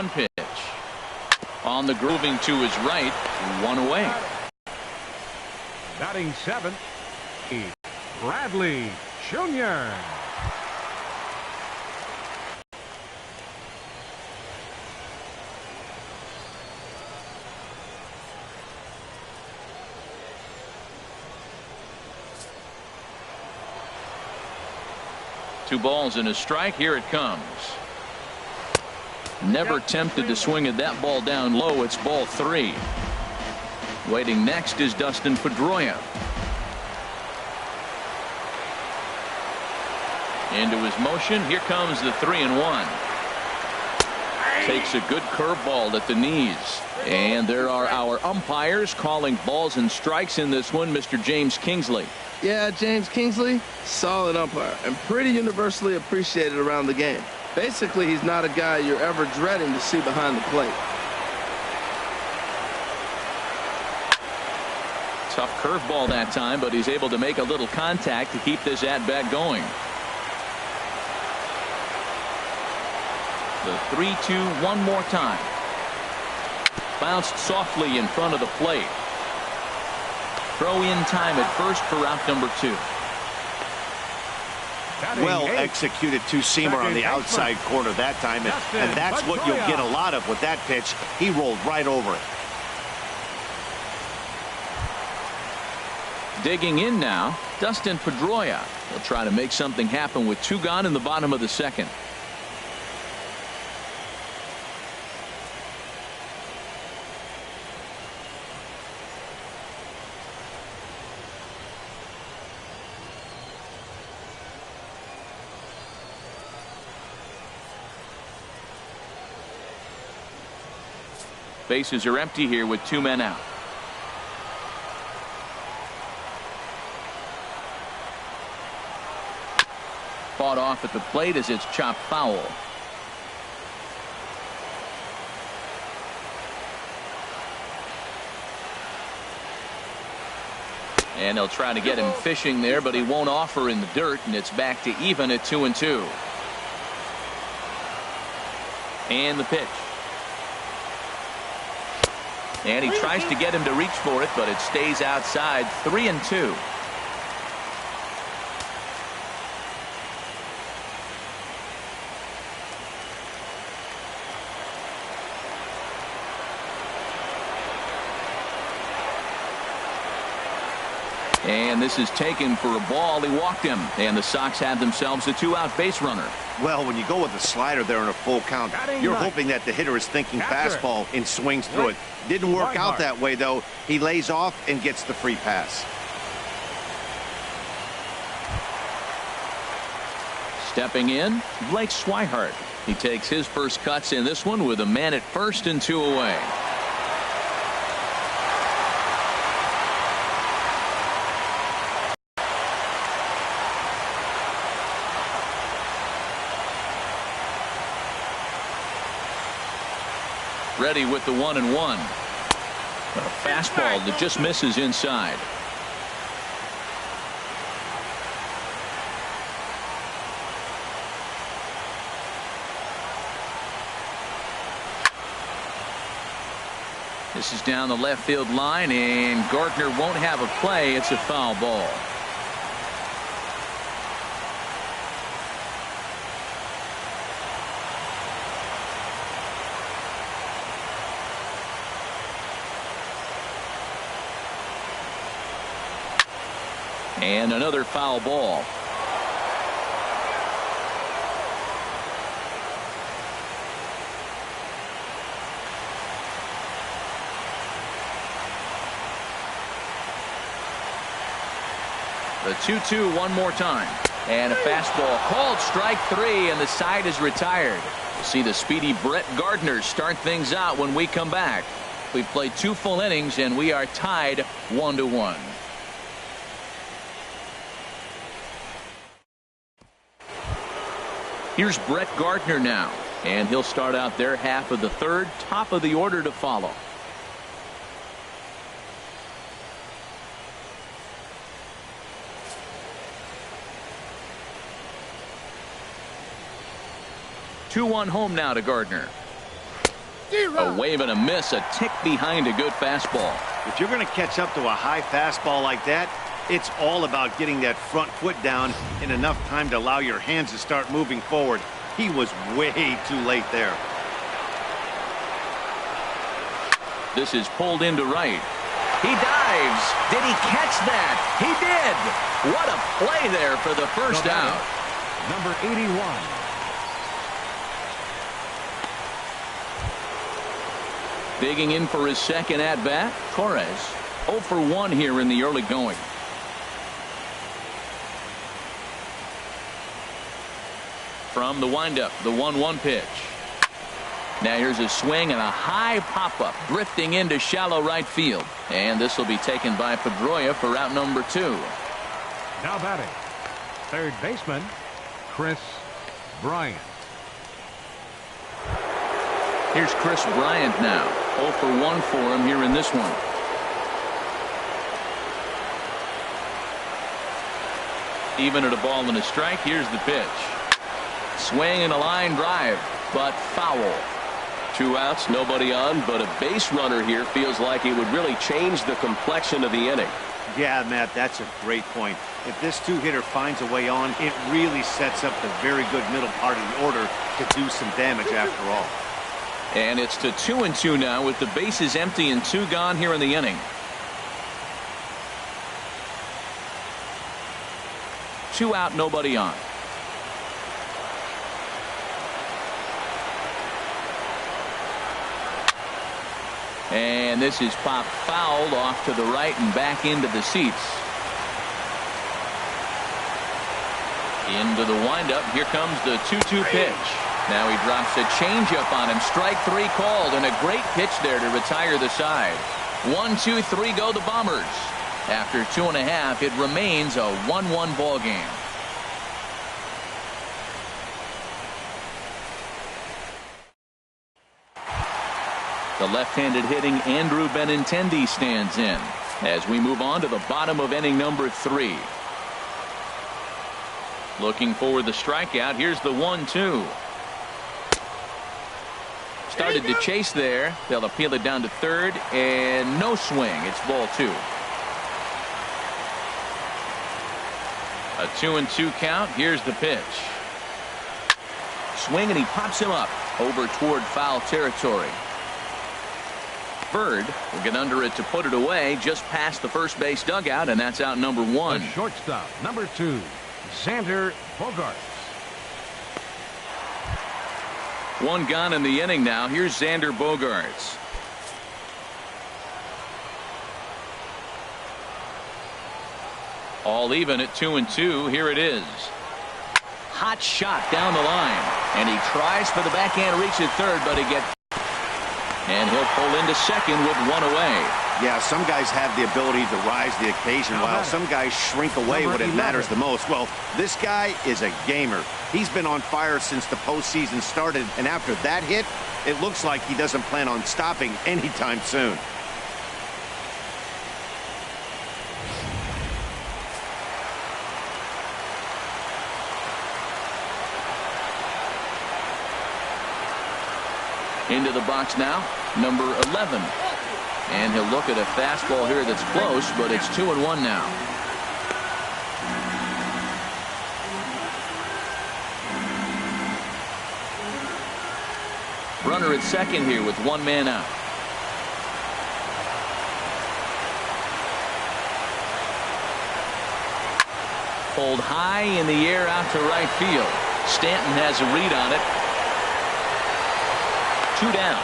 pitch. On the grooving to his right, one away. Batting seventh, Bradley Jr. Two balls and a strike. Here it comes. Never tempted to swing at that ball down low. It's ball three. Waiting next is Dustin Pedroia. Into his motion. Here comes the 3-1. Takes a good curveball at the knees. And there are our umpires calling balls and strikes in this one. Mr. James Kingsley. Yeah, James Kingsley, solid umpire and pretty universally appreciated around the game. Basically, he's not a guy you're ever dreading to see behind the plate. Tough curveball that time, but he's able to make a little contact to keep this at-bat going. The 3-2 one more time. Bounced softly in front of the plate. Throw in time at first for route number 2. Well executed two-seamer on the outside corner that time, and that's what you'll get a lot of with that pitch. He rolled right over it. Digging in now, Dustin Pedroia. He'll try to make something happen with 2 gone in the bottom of the second. Bases are empty here with 2 men out. Fought off at the plate as it's chopped foul. And they'll try to get him fishing there, but he won't offer in the dirt, and it's back to even at 2-2. And the pitch. And he tries to get him to reach for it, but it stays outside. 3-2. And this is taken for a ball. He walked him, and the Sox have themselves a 2-out base runner. Well, when you go with the slider there in a full count, you're hoping that the hitter is thinking fastball and swings through it. Didn't work out that way, though. He lays off and gets the free pass. Stepping in, Blake Swihart. He takes his first cuts in this one with a man at first and 2 away. Ready with the 1-1. A fastball that just misses inside. This is down the left field line, and Gardner won't have a play. It's a foul ball. And another foul ball. The 2-2 one more time. And a fastball called strike 3, and the side is retired. We'll see the speedy Brett Gardner start things out when we come back. We've played 2 full innings, and we are tied 1-1. Here's Brett Gardner now, and he'll start out their half of the third. Top of the order to follow. Two-one home now to Gardner. A wave and a miss, a tick behind a good fastball. If you're going to catch up to a high fastball like that, it's all about getting that front foot down in enough time to allow your hands to start moving forward. He was way too late there. This is pulled into right. He dives. Did he catch that? He did. What a play there for the first out. Number 81. Digging in for his second at-bat, Torres. 0 for 1 here in the early going. From the windup, the 1-1 pitch. Now here's a swing and a high pop-up, drifting into shallow right field. And this will be taken by Pedroia for out number 2. Now batting, third baseman, Chris Bryant. Here's Chris Bryant now. 0 for 1 for him here in this one. Even at a ball and a strike, here's the pitch. Swing and a line drive, but foul. 2 outs, nobody on, but a base runner here feels like it would really change the complexion of the inning. Yeah, Matt, that's a great point. If this two-hitter finds a way on, it really sets up the very good middle part of the order to do some damage after all. And it's to 2-2 now with the bases empty and 2 gone here in the inning. 2 out, nobody on. And this is popped fouled off to the right and back into the seats. Into the windup. Here comes the 2-2 pitch. Now he drops a changeup on him. Strike 3 called, and a great pitch there to retire the side. 1-2-3 go the Bombers. After 2.5, it remains a 1-1 ball game. The left-handed hitting Andrew Benintendi stands in as we move on to the bottom of inning number 3. Looking for the strikeout. Here's the 1-2. Started to chase there. They'll appeal it down to third, and no swing. It's ball 2. A 2-2 count. Here's the pitch. Swing, and he pops him up over toward foul territory. Bird will get under it to put it away just past the first base dugout, and that's out number 1. The shortstop, number 2, Xander Bogaerts. 1 gone in the inning now. Here's Xander Bogaerts. All even at 2-2. Here it is. Hot shot down the line, and he tries for the backhand reach at third, but he gets. And he'll pull into second with 1 away. Yeah, some guys have the ability to rise to the occasion while some guys shrink away when it matters the most. Well, this guy is a gamer. He's been on fire since the postseason started, and after that hit, it looks like he doesn't plan on stopping anytime soon. Into the box now, number 11. And he'll look at a fastball here that's close, but it's 2-1 now. Runner at second here with 1 man out. Pulled high in the air out to right field. Stanton has a read on it. 2 down.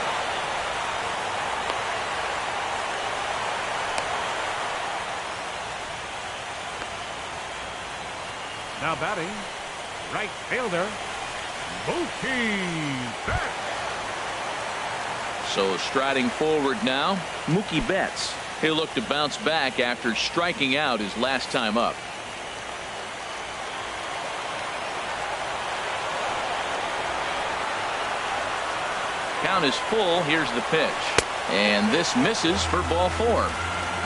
Now batting, right fielder, Mookie Betts. So striding forward now, Mookie Betts. He'll look to bounce back after striking out his last time up. Count is full. Here's the pitch. And this misses for ball 4.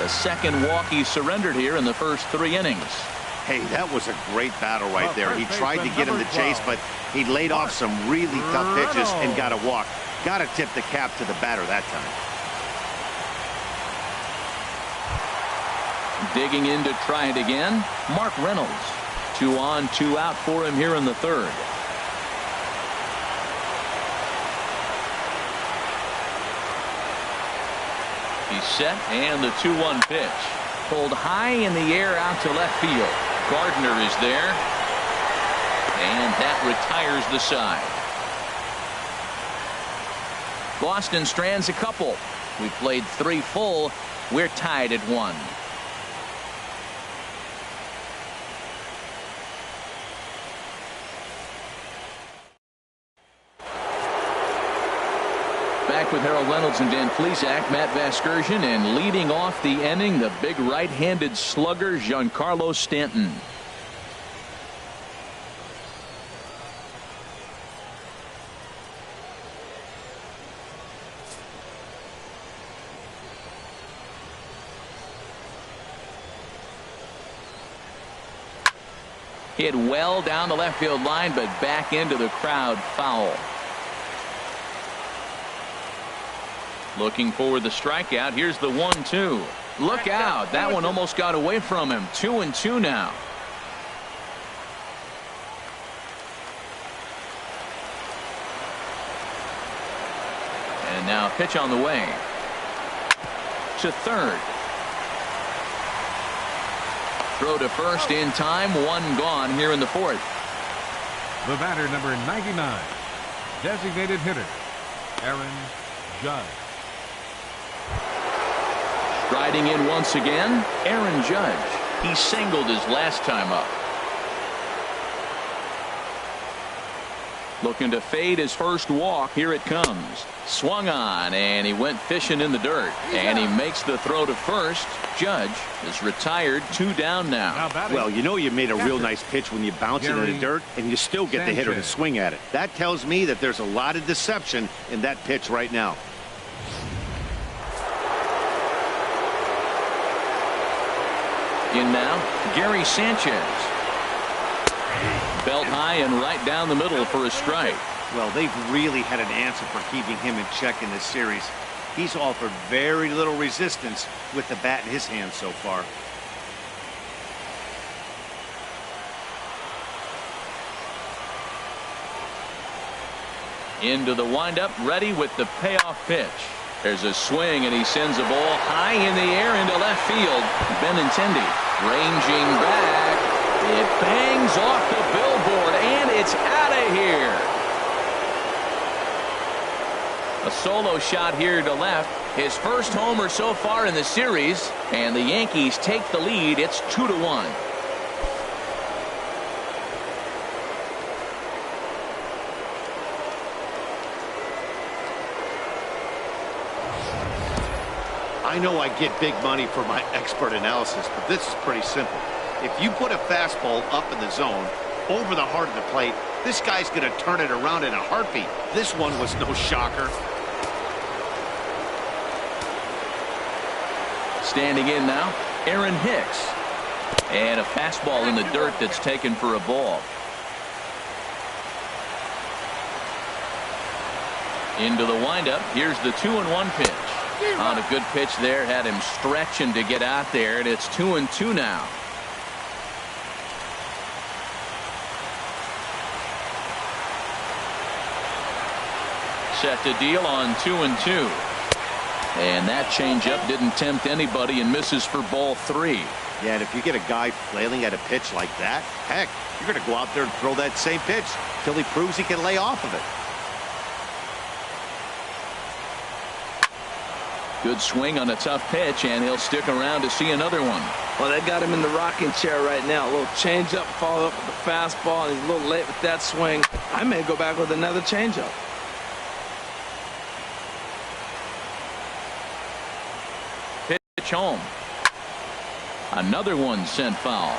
The second walk he surrendered here in the first 3 innings. Hey, that was a great battle right there. He tried to get him to chase, but he laid off some really tough pitches and got a walk. Got to tip the cap to the batter that time. Digging in to try it again, Mark Reynolds. 2 on, 2 out for him here in the third. He's set, and the 2-1 pitch. Pulled high in the air out to left field. Gardner is there. And that retires the side. Boston strands a couple. We played 3 full. We're tied at 1. Back with Harold Reynolds and Dan Plesac, Matt Vasgersian, and leading off the inning, the big right-handed slugger, Giancarlo Stanton. Hit well down the left field line, but back into the crowd, foul. Looking for the strikeout. Here's the 1-2. Look out. That one almost got away from him. 2-2 now. And now pitch on the way. To third. Throw to first in time. 1 gone here in the fourth. The batter, number 99. Designated hitter, Aaron Judge. Striding in once again, Aaron Judge. He singled his last time up. Looking to fade his first walk. Here it comes. Swung on, and he went fishing in the dirt. And he makes the throw to first. Judge is retired. 2 down now. Well, you know you made a real nice pitch when you bounce it in the dirt, and you still get the hitter to swing at it. That tells me that there's a lot of deception in that pitch right now. In now, Gary Sanchez. Belt high and right down the middle for a strike. Well, they've really had an answer for keeping him in check in this series. He's offered very little resistance with the bat in his hand so far. Into the windup, ready with the payoff pitch. There's a swing, and he sends a ball high in the air into left field. Benintendi ranging back. It bangs off the billboard, and it's out of here. A solo shot here to left. His first homer so far in the series, and the Yankees take the lead. It's 2-1. I know I get big money for my expert analysis, but this is pretty simple. If you put a fastball up in the zone, over the heart of the plate, this guy's going to turn it around in a heartbeat. This one was no shocker. Standing in now, Aaron Hicks. And a fastball in the dirt that's taken for a ball. Into the windup. Here's the 2-1 pitch. On a good pitch there, had him stretching to get out there, and it's 2-2 now. Set to deal on 2-2. And that changeup didn't tempt anybody and misses for ball 3. Yeah, and if you get a guy flailing at a pitch like that, heck, you're going to go out there and throw that same pitch till he proves he can lay off of it. Good swing on a tough pitch, and he'll stick around to see another one. Well, they got him in the rocking chair right now. A little changeup, follow up with the fastball, and he's a little late with that swing. I may go back with another changeup. Pitch home. Another one sent foul.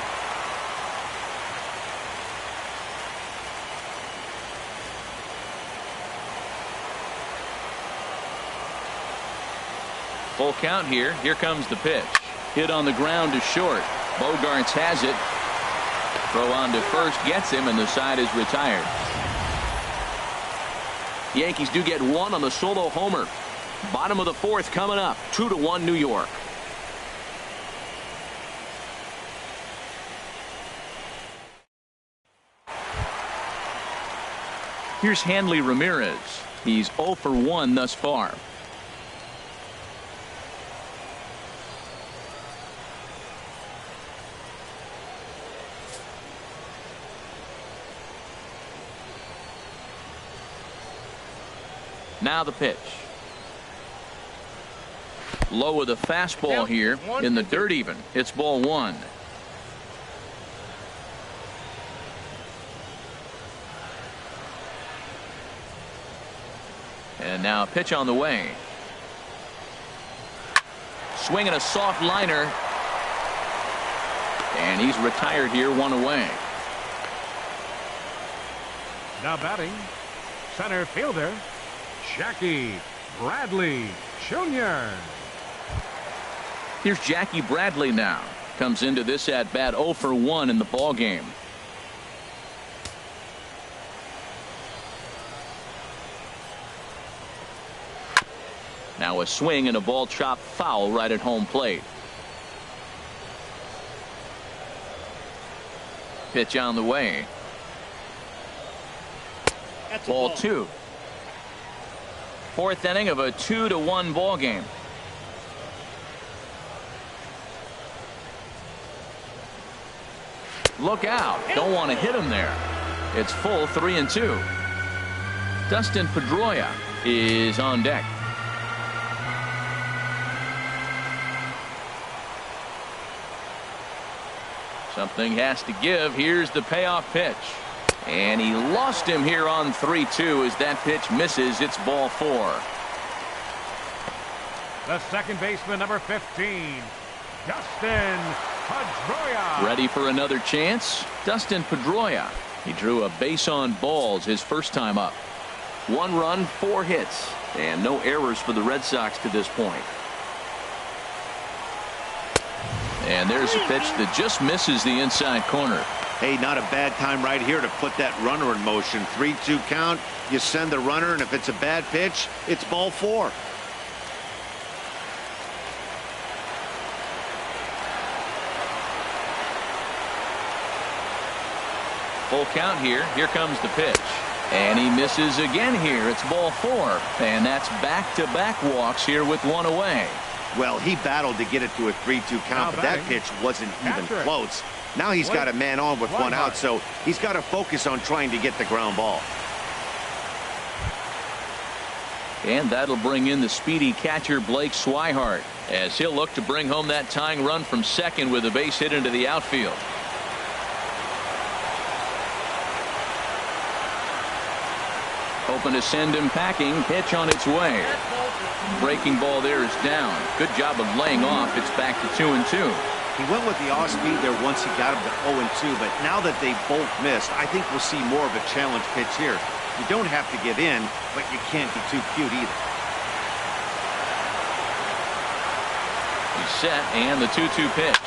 Full count here. Here comes the pitch. Hit on the ground to short. Bogarts has it. Throw on to first gets him, and the side is retired. Yankees do get one on the solo homer. Bottom of the fourth coming up. 2-1 New York. Here's Hanley Ramirez. He's 0 for 1 thus far. Now the pitch. Low with a fastball here in the dirt even. It's ball 1. And now a pitch on the way. Swinging a soft liner. And he's retired here, 1 away. Now batting, center fielder, Jackie Bradley Jr. Here's Jackie Bradley now. Comes into this at bat 0 for 1 in the ball game. Now a swing and a ball chopped foul right at home plate. Pitch on the way. Ball 2. Fourth inning of a 2-1 ball game. Look out. Don't want to hit him there. It's full 3-2. Dustin Pedroia is on deck. Something has to give. Here's the payoff pitch. And he lost him here on 3-2 as that pitch misses. It's ball 4. The second baseman, number 15, Dustin Pedroia. Ready for another chance? Dustin Pedroia. He drew a base on balls his first time up. 1 run, 4 hits, and no errors for the Red Sox to this point. And there's a pitch that just misses the inside corner. Hey, not a bad time right here to put that runner in motion. 3-2 count. You send the runner, and if it's a bad pitch, it's ball 4. Full count here. Here comes the pitch. And he misses again here. It's ball 4. And that's back-to-back walks here with 1 away. Well, he battled to get it to a 3-2 count, but that pitch wasn't even close. Now he's got a man on with 1 out, so he's got to focus on trying to get the ground ball. And that'll bring in the speedy catcher Blake Swihart as he'll look to bring home that tying run from second with a base hit into the outfield. Hoping to send him packing. Pitch on its way. Breaking ball there is down. Good job of laying off. It's back to 2-2. He went with the off speed there once he got him to 0-2, but now that they both missed, I think we'll see more of a challenge pitch here. You don't have to give in, but you can't be too cute either. He's set, and the 2-2 pitch.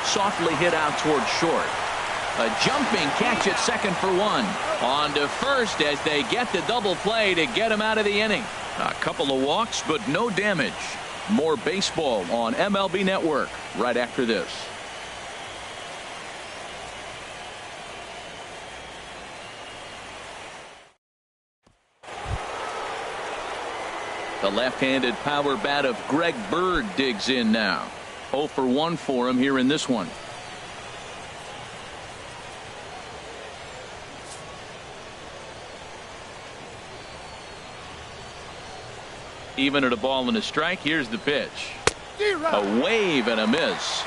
Softly hit out towards short. A jumping catch at second for 1. On to first as they get the double play to get him out of the inning. A couple of walks, but no damage. More baseball on MLB Network right after this. The left-handed power bat of Greg Bird digs in now. 0 for 1 for him here in this one. Even at a ball and a strike. Here's the pitch. A wave and a miss.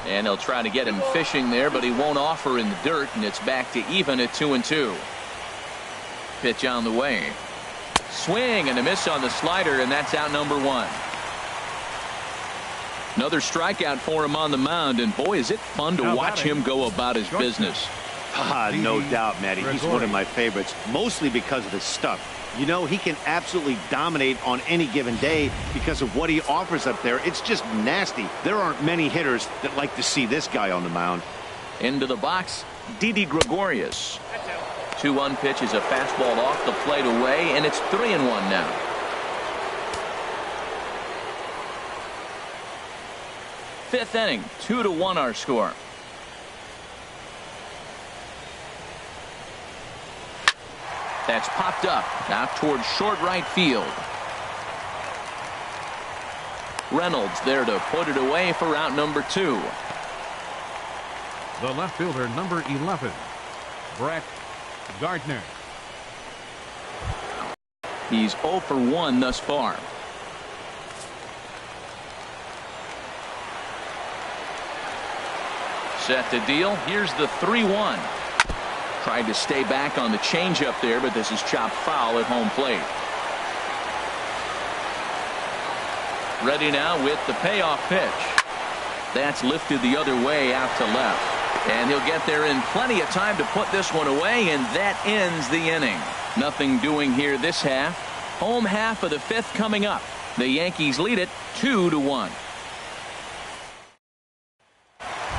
And they'll try to get him fishing there, but he won't offer in the dirt, and it's back to even at 2-2. Pitch on the way. Swing and a miss on the slider, and that's out number 1. Another strikeout for him on the mound, and boy, is it fun to watch him go about his business. No doubt, Matty. He's one of my favorites, mostly because of his stuff. You know, he can absolutely dominate on any given day because of what he offers up there. It's just nasty. There aren't many hitters that like to see this guy on the mound. Into the box, Didi Gregorius. 2-1 pitch is a fastball off the plate away, and it's 3-1 now. Fifth inning, 2-1 our score. That's popped up out towards short right field. Reynolds there to put it away for out number 2. The left fielder, number 11, Brett Gardner. He's 0 for 1 thus far. Set to deal. Here's the 3-1. Tried to stay back on the changeup there, but this is chopped foul at home plate. Ready now with the payoff pitch. That's lifted the other way out to left. And he'll get there in plenty of time to put this one away, and that ends the inning. Nothing doing here this half. Home half of the fifth coming up. The Yankees lead it 2-1.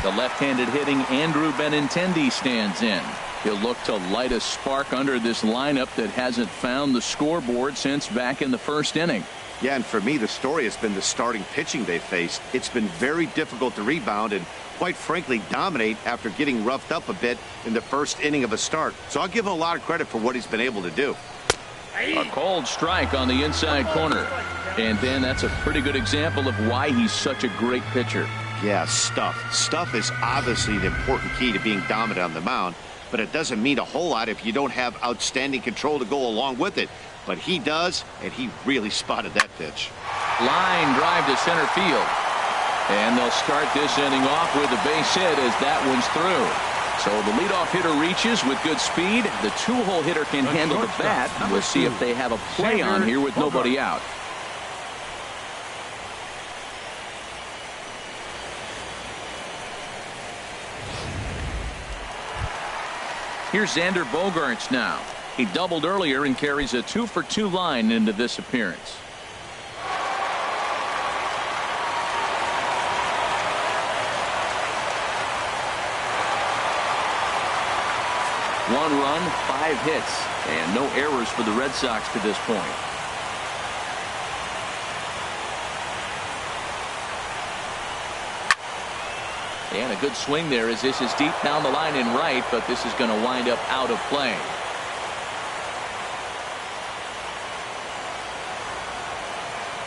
The left-handed hitting Andrew Benintendi stands in. He'll look to light a spark under this lineup that hasn't found the scoreboard since back in the first inning. Yeah, and for me, the story has been the starting pitching they faced. It's been very difficult to rebound and, quite frankly, dominate after getting roughed up a bit in the first inning of a start. So I'll give him a lot of credit for what he's been able to do. A cold strike on the inside corner. And then that's a pretty good example of why he's such a great pitcher. Yeah, stuff. Stuff is obviously the important key to being dominant on the mound, but it doesn't mean a whole lot if you don't have outstanding control to go along with it. But he does, and he really spotted that pitch. Line drive to center field. And they'll start this inning off with a base hit as that one's through. So the leadoff hitter reaches with good speed. The two-hole hitter can handle the bat. We'll see if they have a play on here with nobody out. Here's Xander Bogaerts now. He doubled earlier and carries a 2-for-2 line into this appearance. One run, 5 hits, and no errors for the Red Sox to this point. And a good swing there as this is deep down the line in right, but this is going to wind up out of play.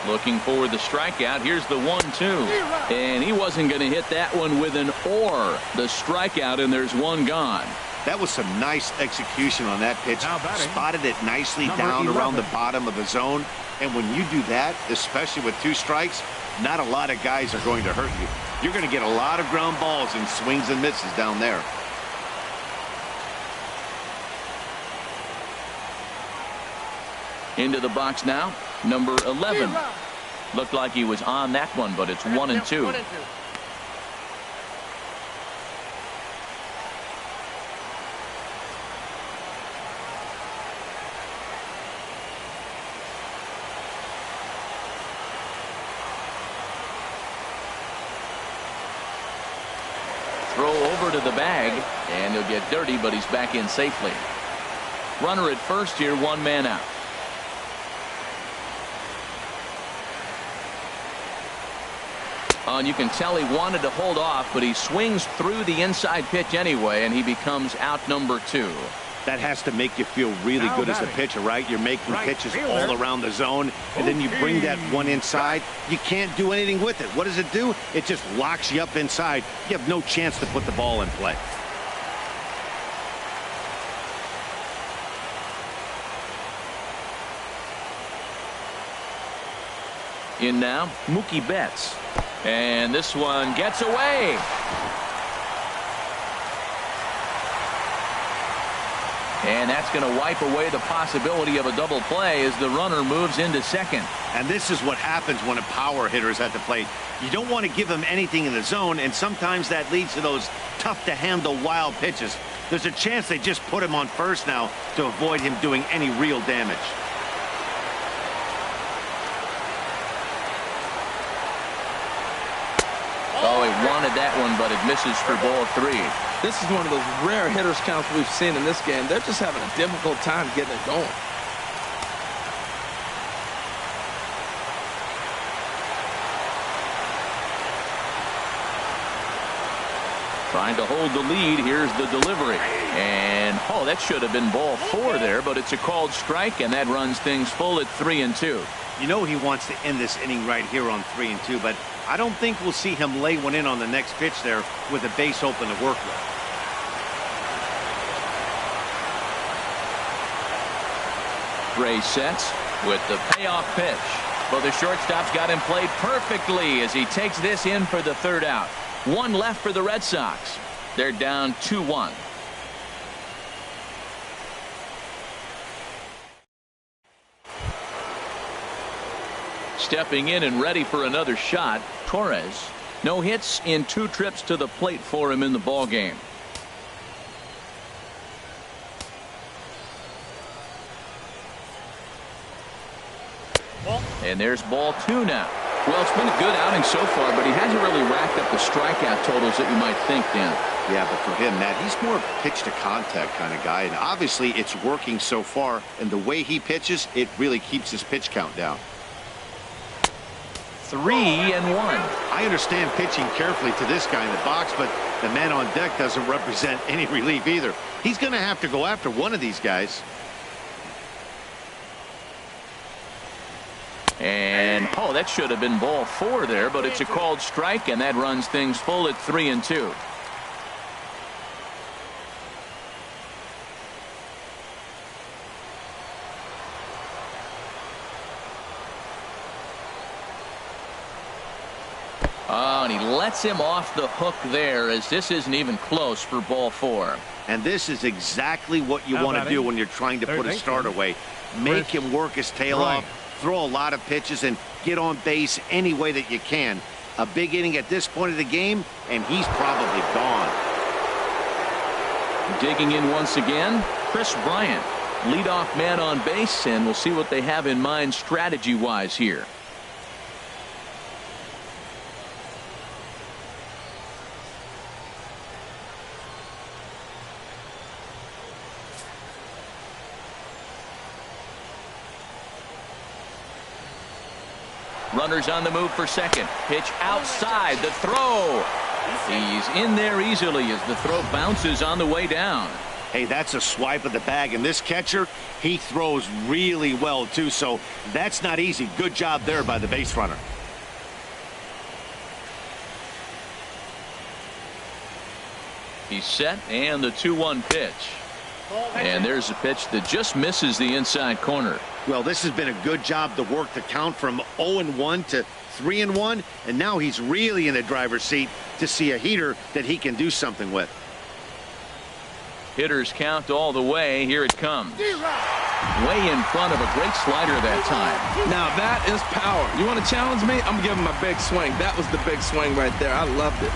Looking for the strikeout. Here's the 1-2. And he wasn't going to hit that one with an or. The strikeout, and there's one gone. That was some nice execution on that pitch. Spotted it nicely down 11. Around the bottom of the zone. And when you do that, especially with 2 strikes, not a lot of guys are going to hurt you. You're going to get a lot of ground balls and swings and misses down there. Into the box now, number 11. Looked like he was on that one, but it's 1-2. Throw over to the bag, and he'll get dirty, but he's back in safely. Runner at first here, 1 man out. And you can tell he wanted to hold off, but he swings through the inside pitch anyway, and he becomes out number 2. That has to make you feel really good as a pitcher, right? You're making pitches all around the zone, and then you bring that one inside. You can't do anything with it. What does it do? It just locks you up inside. You have no chance to put the ball in play. In now, Mookie Betts. And this one gets away. And that's going to wipe away the possibility of a double play as the runner moves into second. And this is what happens when a power hitter is at the plate. You don't want to give him anything in the zone, and sometimes that leads to those tough-to-handle wild pitches. There's a chance they just put him on first now to avoid him doing any real damage. wanted that one, but it misses for ball 3. This is one of those rare hitters counts we've seen in this game. They're just having a difficult time getting it going. Trying to hold the lead. Here's the delivery. And, oh, that should have been ball 4 there, but it's a called strike, and that runs things full at 3-2. You know he wants to end this inning right here on 3-2, but I don't think we'll see him lay one in on the next pitch there with a base open to work with. Gray sets with the payoff pitch. Well, the shortstop's got him played perfectly as he takes this in for the 3rd out. 1 left for the Red Sox. They're down 2-1. Stepping in and ready for another shot, Torres. No hits in 2 trips to the plate for him in the ball game. And there's ball 2 now. Well, it's been a good outing so far, but he hasn't really racked up the strikeout totals that you might think, Dan. Yeah, but for him, Matt, he's more pitch to contact kind of guy, and obviously it's working so far, and the way he pitches, it really keeps his pitch count down. 3-1. I understand pitching carefully to this guy in the box, but the man on deck doesn't represent any relief either. He's going to have to go after one of these guys. And, oh, that should have been ball 4 there, but it's a called strike, and that runs things full at 3-2. Oh, and he lets him off the hook there, as this isn't even close for ball 4. And this is exactly what you want to do when you're trying to put a starter away. Make him work his tail off, throw a lot of pitches, and get on base any way that you can. A big inning at this point of the game, and he's probably gone. Digging in once again, Chris Bryant, leadoff man on base, and we'll see what they have in mind strategy-wise here. Runners on the move for second. Pitch outside. The throw. He's in there easily as the throw bounces on the way down. Hey, that's a swipe of the bag. And this catcher, he throws really well, too. So that's not easy. Good job there by the base runner. He's set, and the 2-1 pitch. And there's a pitch that just misses the inside corner. Well, this has been a good job to work the count from 0-1 to 3-1, and now he's really in the driver's seat to see a heater that he can do something with. Hitters count all the way. Here it comes. Way in front of a great slider that time. Now that is power. You want to challenge me? I'm giving him a big swing. That was the big swing right there. I loved it.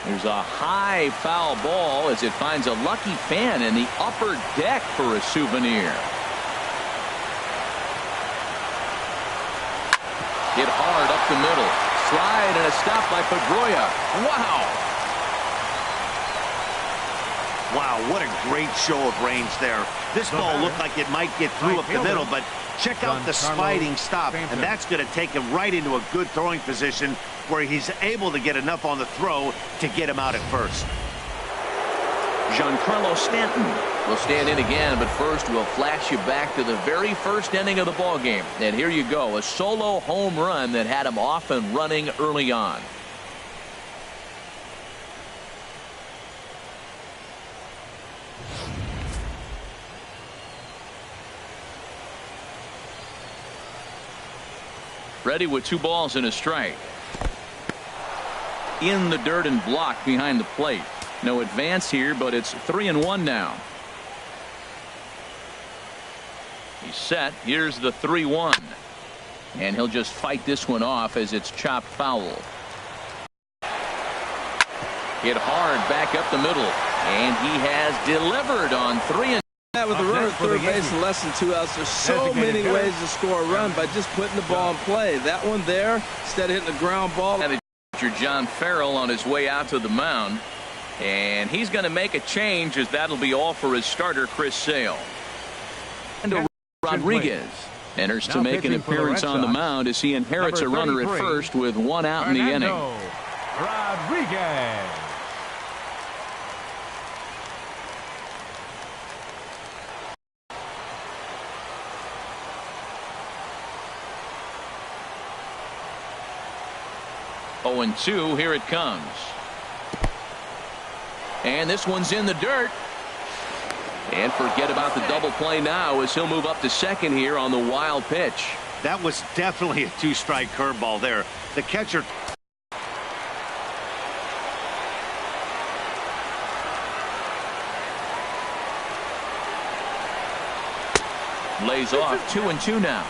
There's a high foul ball as it finds a lucky fan in the upper deck for a souvenir. Hit hard up the middle. Slide and a stop by Pedroia. Wow. Wow, what a great show of range there. This ball looked like it might get through up the middle, but check out the sliding stop, and that's going to take him right into a good throwing position where he's able to get enough on the throw to get him out at first. Giancarlo Stanton will stand in again, but first we'll flash you back to the very first inning of the ball game. And here you go, a solo home run that had him off and running early on. Ready with 2 balls and a strike. In the dirt and blocked behind the plate. No advance here, but it's 3-1 now. He's set. Here's the 3-1. And he'll just fight this one off as it's chopped foul. Hit hard back up the middle. And he has delivered on 3. With the runner at for the third base Yankees. and less than 2 outs. There's so many Designated ways to score a run by just putting the ball in play. That one there, instead of hitting the ground ball. And John Farrell on his way out to the mound. And he's going to make a change, as that'll be all for his starter, Chris Sale. And Rodriguez enters to make an appearance on the mound as he inherits a runner at first with 1 out in the inning. Rodriguez. Oh, and 2, here it comes. And this one's in the dirt. And forget about the double play now, as he'll move up to second here on the wild pitch. That was definitely a 2-strike curveball there. The catcher. Lays off 2-2 now.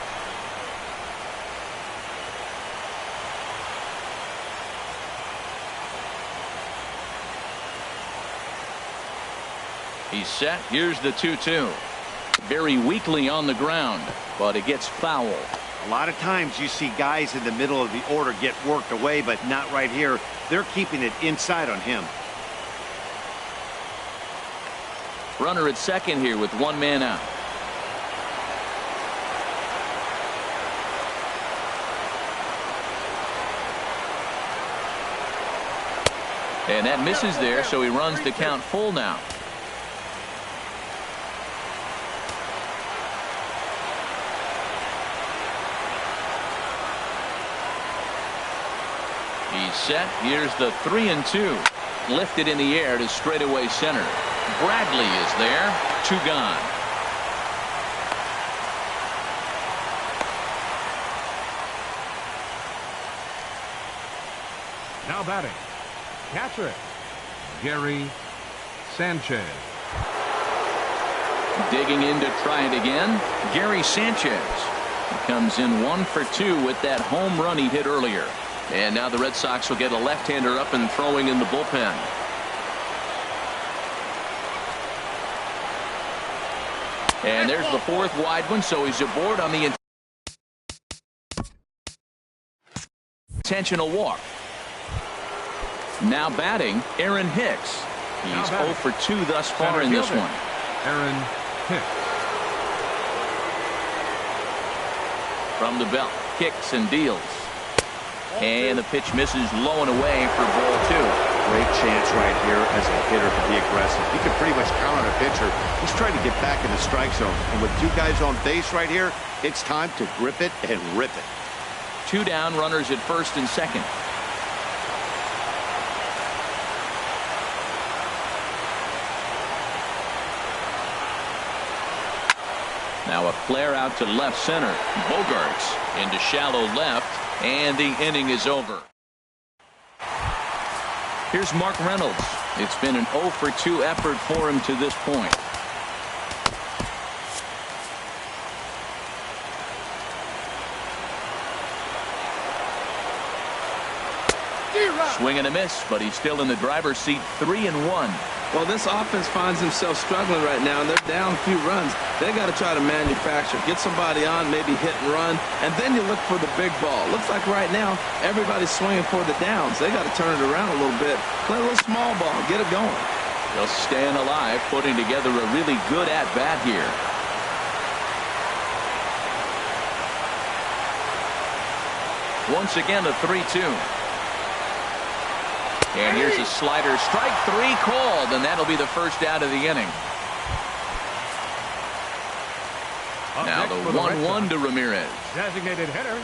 He's set. Here's the 2-2. Very weakly on the ground, but it gets foul. A lot of times you see guys in the middle of the order get worked away, but not right here. They're keeping it inside on him. Runner at second here with 1 man out. And that misses there, so he runs the count full now. He's set. Here's the 3-2. Lifted in the air to straightaway center. Bradley is there. 2 gone. Now batting, catcher, Gary Sanchez. Digging in to try it again, Gary Sanchez. He comes in 1 for 2 with that home run he hit earlier. And now the Red Sox will get a left-hander up and throwing in the bullpen. And there's the 4th wide one, so he's aboard on the intentional walk. Now batting, Aaron Hicks. He's 0 for 2 thus far in this one. Aaron Hicks. From the belt, kicks and deals. And the pitch misses low and away for ball 2. Great chance right here as a hitter to be aggressive. He can pretty much count on a pitcher. He's trying to get back in the strike zone. And with 2 guys on base right here, it's time to grip it and rip it. 2 down, runners at first and second. Now a flare out to left center. Bogarts into shallow left, and the inning is over. Here's Mark Reynolds. It's been an 0 for 2 effort for him to this point. Swing and a miss, but he's still in the driver's seat, 3-1. Well, this offense finds himself struggling right now, and they're down a few runs. They got to try to manufacture, get somebody on, maybe hit and run, and then you look for the big ball. Looks like right now everybody's swinging for the downs. They got to turn it around a little bit, play a little small ball, get it going. They'll staying alive, putting together a really good at-bat here. Once again, a 3-2. And here's a slider. Strike 3 called, and that'll be the first out of the inning. Now the 1-1 to Ramirez. Designated hitter,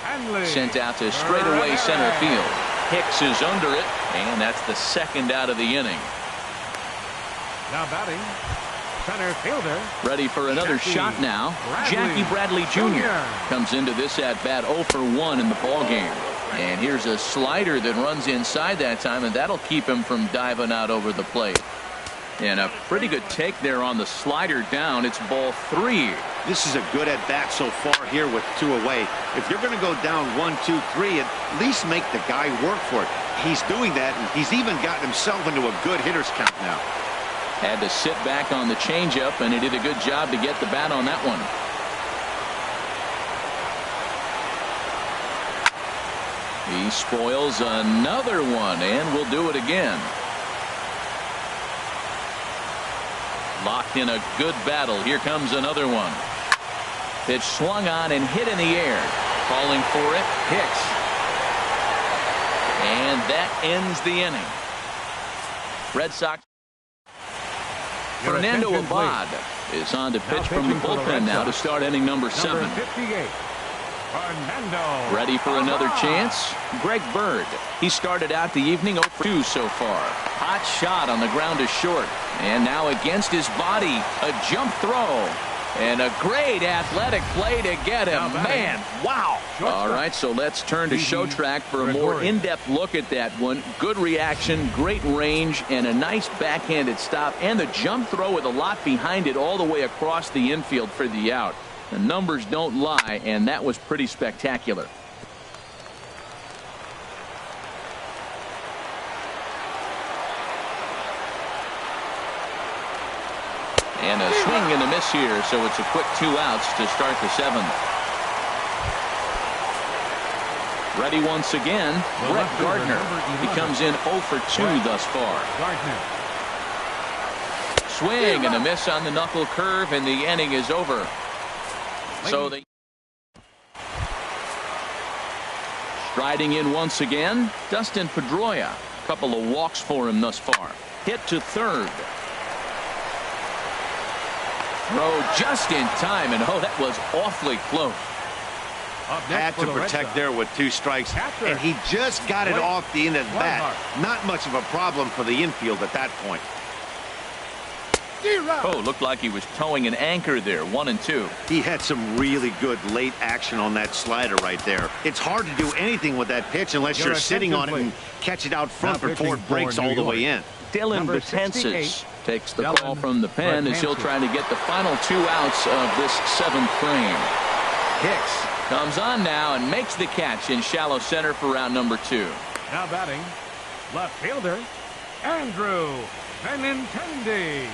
Hanley. Sent out to straightaway center field. Hicks is under it, and that's the 2nd out of the inning. Now batting, center fielder. Ready for another shot now. Jackie Bradley Jr. comes into this at-bat 0 for 1 in the ballgame. And here's a slider that runs inside that time, and that'll keep him from diving out over the plate. And a pretty good take there on the slider down. It's ball 3. This is a good at-bat so far here with 2 away. If you're going to go down 1, 2, 3, at least make the guy work for it. He's doing that, and he's even gotten himself into a good hitter's count now. Had to sit back on the changeup, and he did a good job to get the bat on that one. He spoils another one, and will do it again. Locked in a good battle. Here comes another one. Pitch swung on and hit in the air. Calling for it, Hicks. And that ends the inning. Red Sox. Fernando Abad is on to pitch from the bullpen now to start inning number 7. Ready for another chance? Greg Bird. He started out the evening 0 for 2 so far. Hot shot on the ground is short. And now against his body, a jump throw. And a great athletic play to get him. Man, wow. All right, so let's turn to show track for a more in-depth look at that one. Good reaction, great range, and a nice backhanded stop. And the jump throw with a lot behind it all the way across the infield for the out. The numbers don't lie, and that was pretty spectacular. And a swing and a miss here, so it's a quick 2 outs to start the 7th. Ready once again, Brett Gardner. He comes in 0 for 2 thus far. Swing and a miss on the knuckle curve, and the inning is over. So they striding in once again, Dustin Pedroia. Couple of walks for him thus far. Hit to third. Throw just in time, and oh, that was awfully close. Had to protect there with 2 strikes, and he just got it off the end of the bat. Not much of a problem for the infield at that point. Oh, looked like he was towing an anchor there. 1 and 2. He had some really good late action on that slider right there. It's hard to do anything with that pitch unless you're sitting on it and catch it out front before it breaks all the way in. Dylan Betances takes the call from the pen as he'll try to get the final 2 outs of this 7th frame. Hicks comes on now and makes the catch in shallow center for round number 2. Now batting, left fielder, Andrew Benintendi.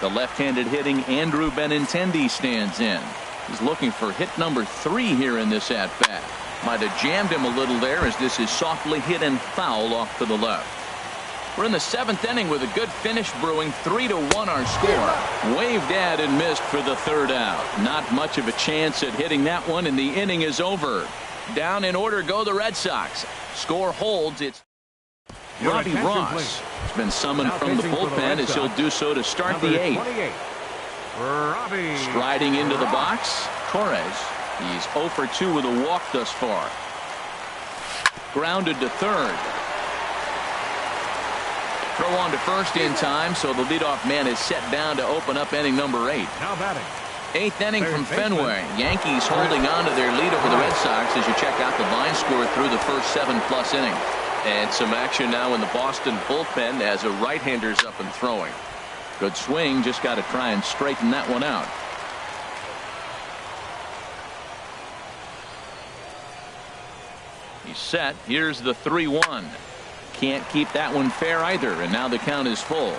The left-handed hitting Andrew Benintendi stands in. He's looking for hit number 3 here in this at-bat. Might have jammed him a little there as this is softly hit and foul off to the left. We're in the 7th inning with a good finish brewing. 3-1 our score. Waved at and missed for the 3rd out. Not much of a chance at hitting that one, and the inning is over. Down in order go the Red Sox. Score holds. It's Robbie Ross has been summoned from the bullpen as he'll do so to start the 8th. Striding into the box, Torres. He's 0 for 2 with a walk thus far. Grounded to third. Throw on to first in time, so the leadoff man is set down to open up inning number 8. Now batting. 8th inning from Fenway. Yankees holding on to their lead over the Red Sox as you check out the line score through the first 7+ innings. And some action now in the Boston bullpen as a right-hander's up and throwing. Good swing, just got to try and straighten that one out. He's set. Here's the 3-1. Can't keep that one fair either, and now the count is full.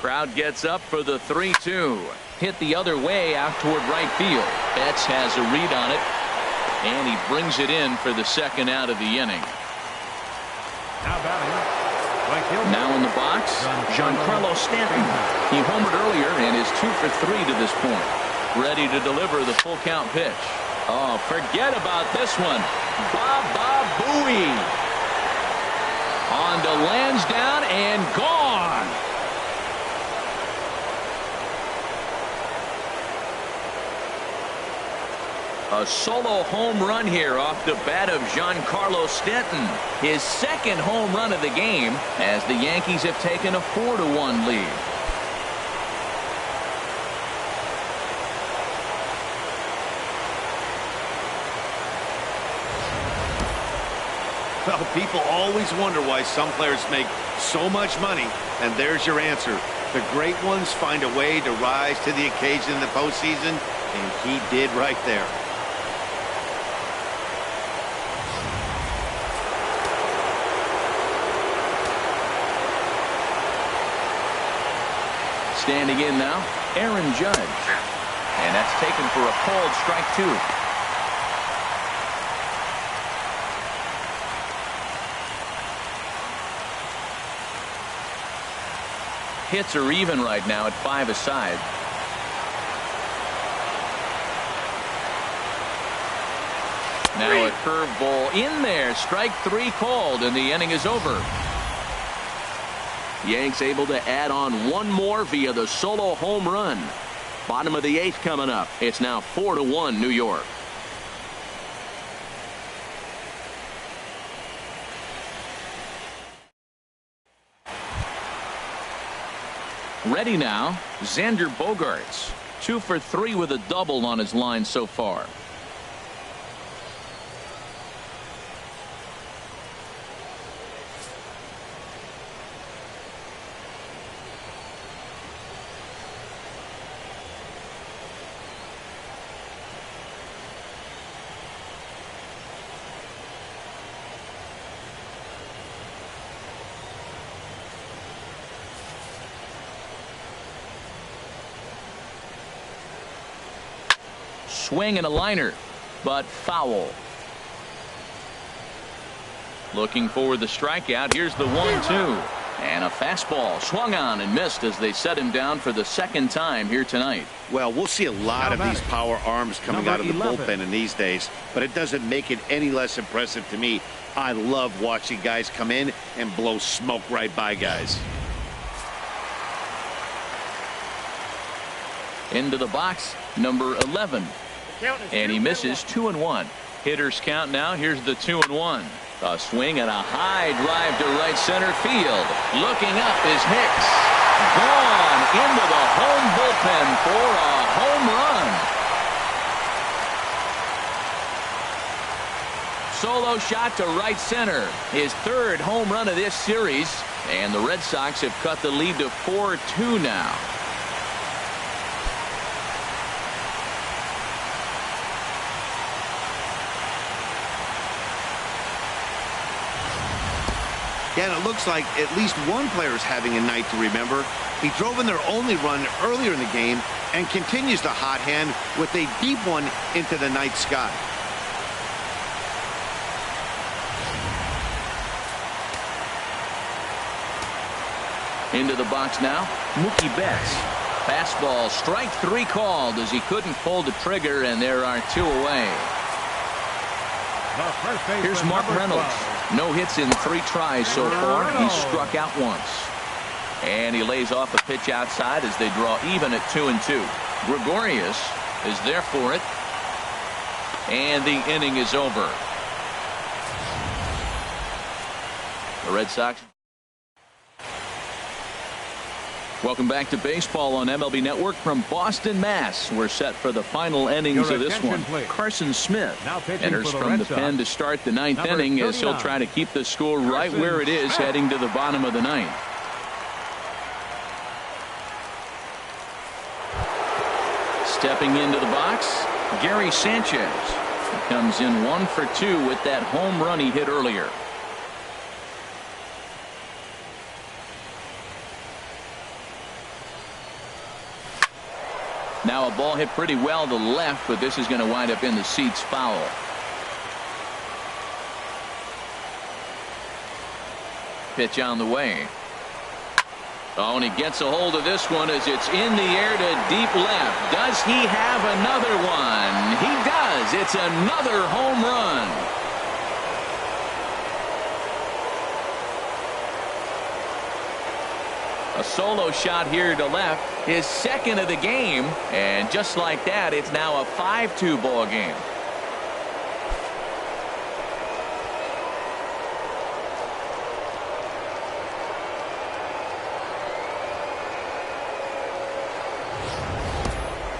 Crowd gets up for the 3-2. Hit the other way out toward right field. Betts has a read on it, and he brings it in for the second out of the inning. Now in the box, Giancarlo Stanton. He homered earlier and is 2 for 3 to this point. Ready to deliver the full count pitch. Oh, forget about this one. Baba Booey. On to Lansdowne and gone. A solo home run here off the bat of Giancarlo Stanton. His second home run of the game as the Yankees have taken a 4-1 lead. Well, people always wonder why some players make so much money, and there's your answer. The great ones find a way to rise to the occasion in the postseason, and he did right there. Standing in now, Aaron Judge. And that's taken for a called strike 2. Hits are even right now at 5 aside. Now a curveball in there. Strike 3 called, and the inning is over. Yanks able to add on one more via the solo home run. Bottom of the 8th coming up. It's now 4-1 New York. Ready now, Xander Bogaerts. 2 for 3 with a double on his line so far. Swing and a liner, but foul. Looking for the strikeout. Here's the 1-2. And a fastball swung on and missed as they set him down for the second time here tonight. Well, we'll see a lot of these power arms coming out of the bullpen in these days, but it doesn't make it any less impressive to me. I love watching guys come in and blow smoke right by guys. Into the box, number 11. And he misses 2-1. Hitters count now. Here's the 2-1. A swing and a high drive to right center field. Looking up is Hicks. Gone into the home bullpen for a home run. Solo shot to right center. His third home run of this series. And the Red Sox have cut the lead to 4-2 now. Yeah, and it looks like at least one player is having a night to remember. He drove in their only run earlier in the game and continues the hot hand with a deep one into the night sky. Into the box now, Mookie Betts. Fastball, strike 3 called as he couldn't pull the trigger, and there are 2 away. Here's Mark Reynolds. No hits in 3 tries so far. He's struck out once. And he lays off a pitch outside as they draw even at 2-2. Gregorius is there for it. And the inning is over. The Red Sox. Welcome back to baseball on MLB Network from Boston, Mass. We're set for the final innings of this one. Carson Smith enters from the pen to start the 9th inning as he'll try to keep the score right where it is heading to the bottom of the 9th. Stepping into the box, Gary Sanchez. He comes in 1 for 2 with that home run he hit earlier. Now a ball hit pretty well to left, but this is going to wind up in the seats foul. Pitch on the way. Oh, and he gets a hold of this one as it's in the air to deep left. Does he have another one? He does. It's another home run. A solo shot here to left, his second of the game, and just like that, it's now a 5-2 ball game.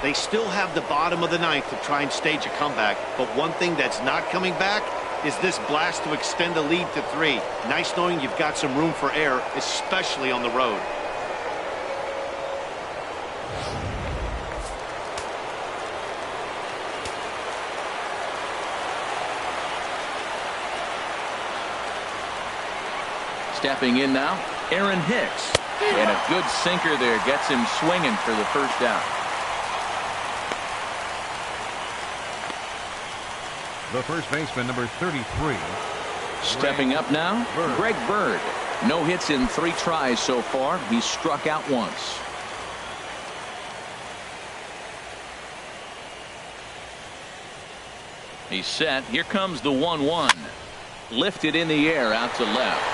They still have the bottom of the ninth to try and stage a comeback, but one thing that's not coming back is this blast to extend the lead to 3. Nice knowing you've got some room for error, especially on the road. Stepping in now, Aaron Hicks. And a good sinker there gets him swinging for the first out. The first baseman, number 33. Stepping up now, Greg Bird. No hits in 3 tries so far. He's struck out once. He's set. Here comes the 1-1. Lifted in the air out to left.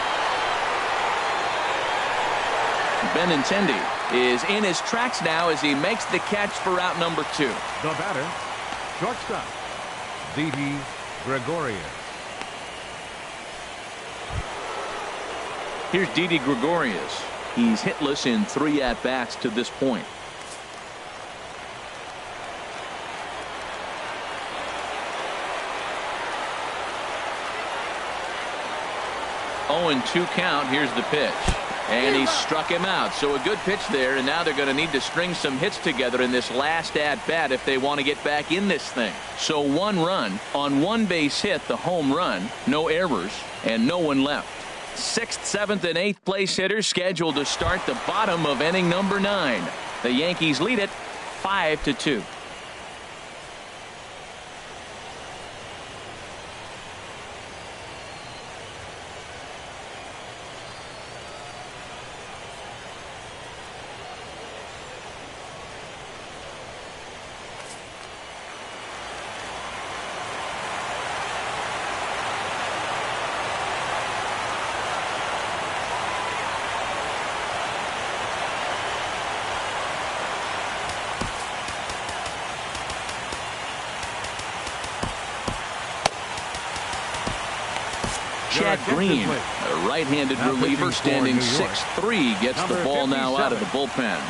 Benintendi is in his tracks now as he makes the catch for out number 2. The batter, shortstop, Didi Gregorius. Here's Didi Gregorius. He's hitless in 3 at-bats to this point. 0-2 count. Here's the pitch. And he struck him out. So a good pitch there, and now they're going to need to string some hits together in this last at-bat if they want to get back in this thing. So 1 run on 1 base hit, the home run, no errors, and no one left. 6th, 7th, and 8th place hitters scheduled to start the bottom of inning number 9. The Yankees lead it 5-2. Chad Green, a right-handed reliever standing 6'3", gets the ball now out of the bullpen.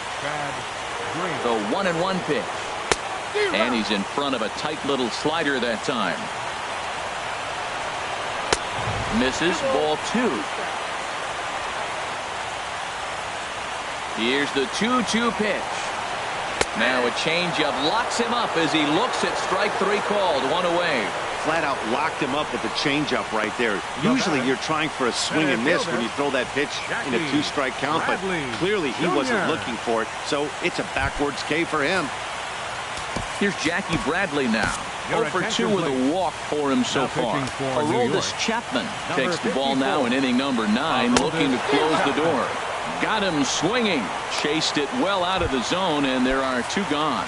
The 1-1 pitch. And he's in front of a tight little slider that time. Misses, ball 2. Here's the 2-2 pitch. Now a changeup locks him up as he looks at strike 3 called. 1 away. Flat out locked him up with the changeup right there. Usually you're trying for a swing and miss when you throw that pitch in a 2-strike count, but clearly he wasn't looking for it, so it's a backwards K for him. Here's Jackie Bradley now. 0 for 2 with a walk for him so far. Aroldis Chapman takes the ball now in inning number 9, looking to close the door. Got him swinging. Chased it well out of the zone, and there are 2 gone.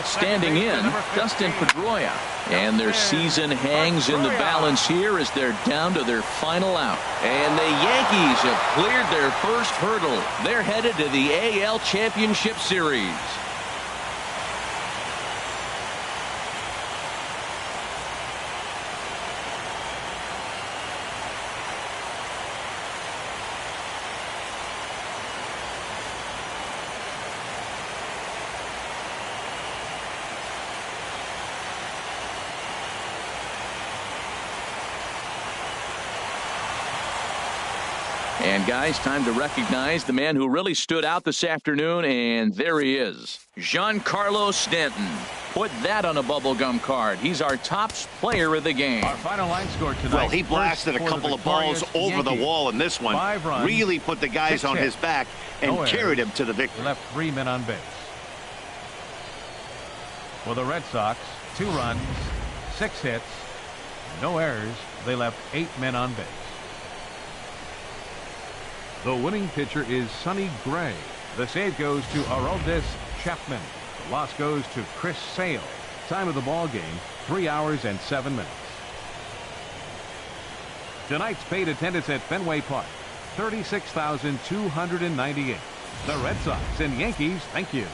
Standing in, Dustin Pedroia. And their season hangs in the balance here as they're down to their final out. And the Yankees have cleared their first hurdle. They're headed to the AL Championship Series. And guys, time to recognize the man who really stood out this afternoon, and there he is. Giancarlo Stanton. Put that on a bubblegum card. He's our top player of the game. Our final line score tonight. Well, he blasted a couple of balls over the wall in this one. 5 runs, really put the guys on his back and carried him to the victory. Left 3 men on base. For the Red Sox, 2 runs, 6 hits, no errors. They left 8 men on base. The winning pitcher is Sonny Gray. The save goes to ALDS Chapman. The loss goes to Chris Sale. Time of the ball game, 3 hours and 7 minutes. Tonight's paid attendance at Fenway Park, 36,298. The Red Sox and Yankees, thank you.